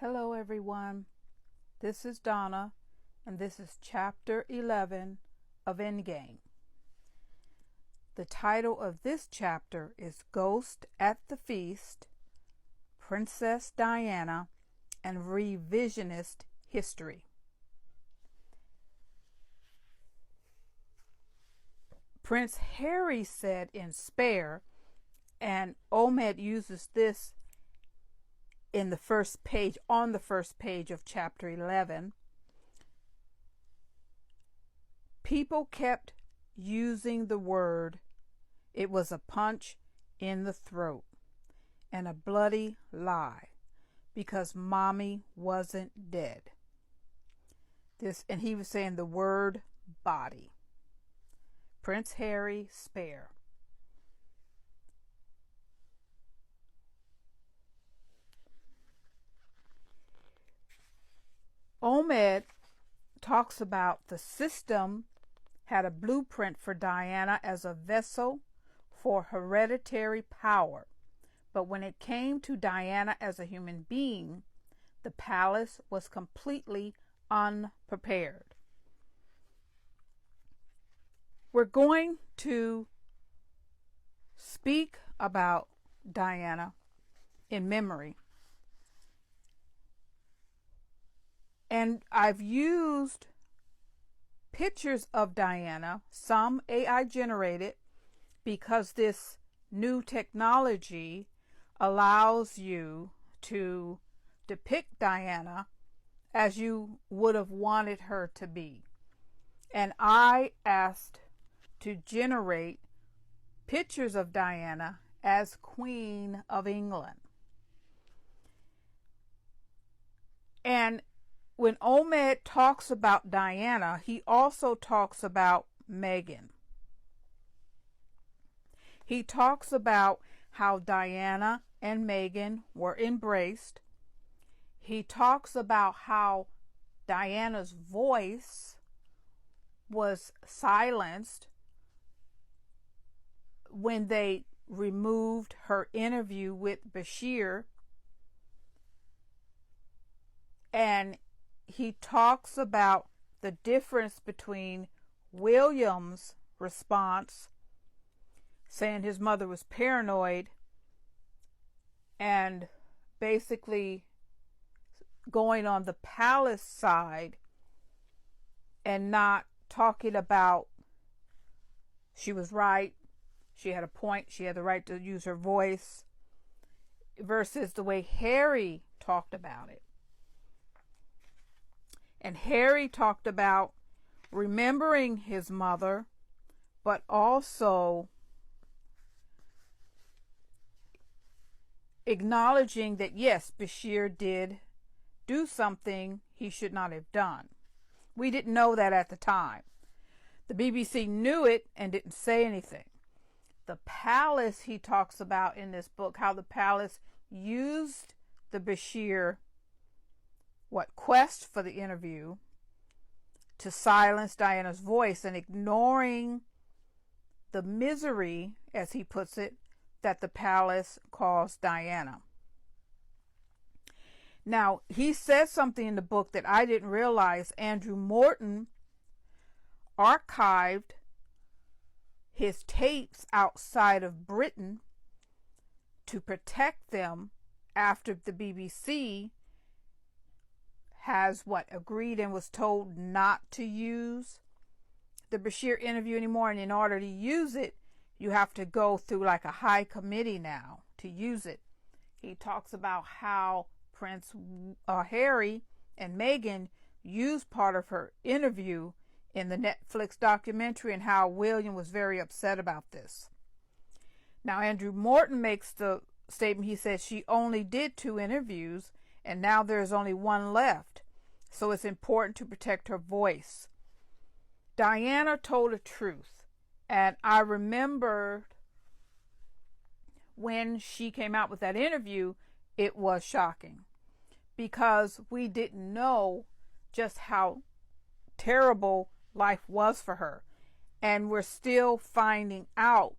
Hello everyone, this is Donna and this is chapter 11 of Endgame. The title of this chapter is Ghost at the Feast, Princess Diana, and Revisionist History. Prince Harry said in Spare, and Omed uses this in the first page, on the first page of chapter 11, people kept using the word. It was a punch in the throat and a bloody lie because mommy wasn't dead. And he was saying the word body. Prince Harry, Spare. Omed talks about the system had a blueprint for Diana as a vessel for hereditary power. But when it came to Diana as a human being, the palace was completely unprepared. We're going to speak about Diana in memory. And I've used pictures of Diana, some AI generated, because this new technology allows you to depict Diana as you would have wanted her to be. And I asked to generate pictures of Diana as Queen of England. And when Omed talks about Diana, he also talks about Meghan. He talks about how Diana and Meghan were embraced. He talks about how Diana's voice was silenced when they removed her interview with Bashir. And he talks about the difference between William's response, saying his mother was paranoid, and basically going on the palace side and not talking about she was right, she had a point, she had the right to use her voice, versus the way Harry talked about it. And Harry talked about remembering his mother, but also acknowledging that, yes, Bashir did do something he should not have done. We didn't know that at the time. The BBC knew it and didn't say anything. The palace he talks about in this book, how the palace used the Bashir quest for the interview to silence Diana's voice, and ignoring the misery, as he puts it, that the palace caused Diana. Now, he says something in the book that I didn't realize. Andrew Morton archived his tapes outside of Britain to protect them after the BBC has agreed and was told not to use the Bashir interview anymore. And in order to use it, you have to go through like a high committee now to use it. He talks about how Prince Harry and Meghan used part of her interview in the Netflix documentary, and how William was very upset about this. Now, Andrew Morton makes the statement, he says she only did 2 interviews and now there's only 1 left. So it's important to protect her voice. Diana told the truth. And I remembered when she came out with that interview, it was shocking because we didn't know just how terrible life was for her. And we're still finding out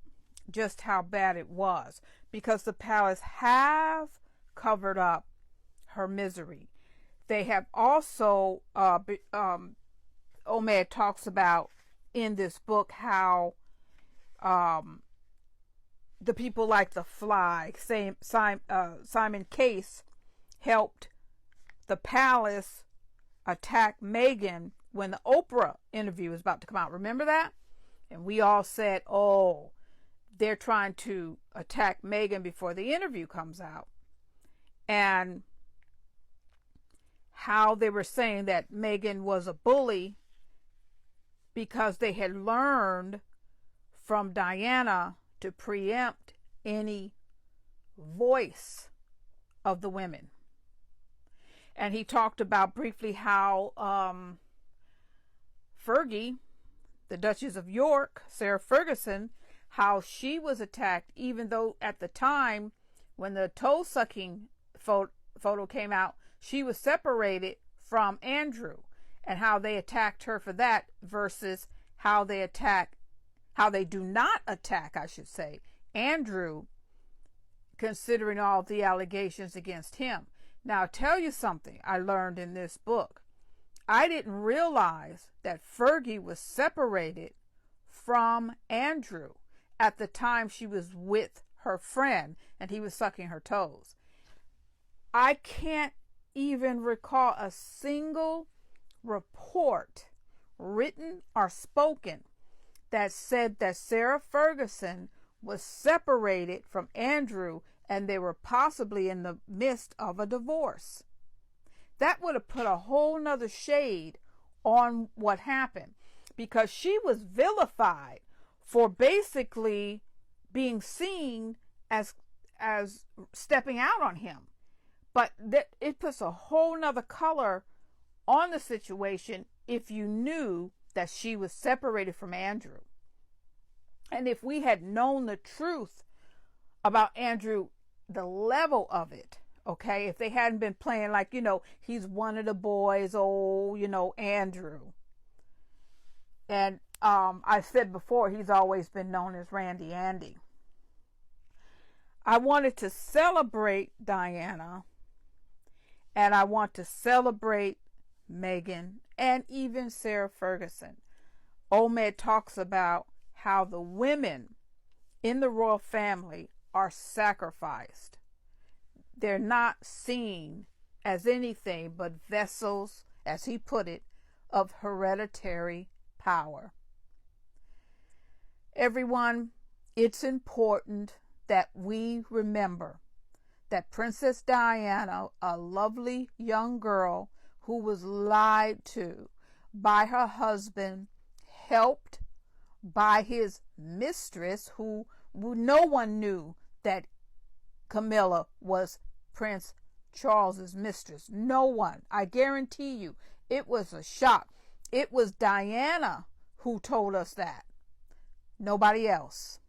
just how bad it was, because the palace have covered up her misery. They have also, Omed talks about in this book how the people like the Fly, Simon Case, helped the palace attack Meghan when the Oprah interview was about to come out. Remember that? And we all said, oh, they're trying to attack Meghan before the interview comes out. And how they were saying that Meghan was a bully because they had learned from Diana to preempt any voice of the women. And he talked about briefly how Fergie, the Duchess of York, Sarah Ferguson, how she was attacked, even though at the time when the toe-sucking photo came out, she was separated from Andrew, and how they attacked her for that versus how they do not attack, I should say, Andrew, considering all the allegations against him. Now, I'll tell you something I learned in this book. I didn't realize that Fergie was separated from Andrew at the time she was with her friend and he was sucking her toes. I can't even recall a single report, written or spoken, that said that Sarah Ferguson was separated from Andrew and they were possibly in the midst of a divorce. That would have put a whole nother shade on what happened, because she was vilified for basically being seen as stepping out on him. But it puts a whole nother color on the situation if you knew that she was separated from Andrew. And if we had known the truth about Andrew, the level of it, okay, if they hadn't been playing like, he's one of the boys, Andrew. And I said before, he's always been known as Randy Andy. I wanted to celebrate Diana, and I want to celebrate Meghan and even Sarah Ferguson. Omed talks about how the women in the royal family are sacrificed. They're not seen as anything but vessels, as he put it, of hereditary power. Everyone, it's important that we remember that Princess Diana, a lovely young girl who was lied to by her husband, helped by his mistress, who no one knew that Camilla was Prince Charles's mistress. No one. I guarantee you, it was a shock. It was Diana who told us that. Nobody else.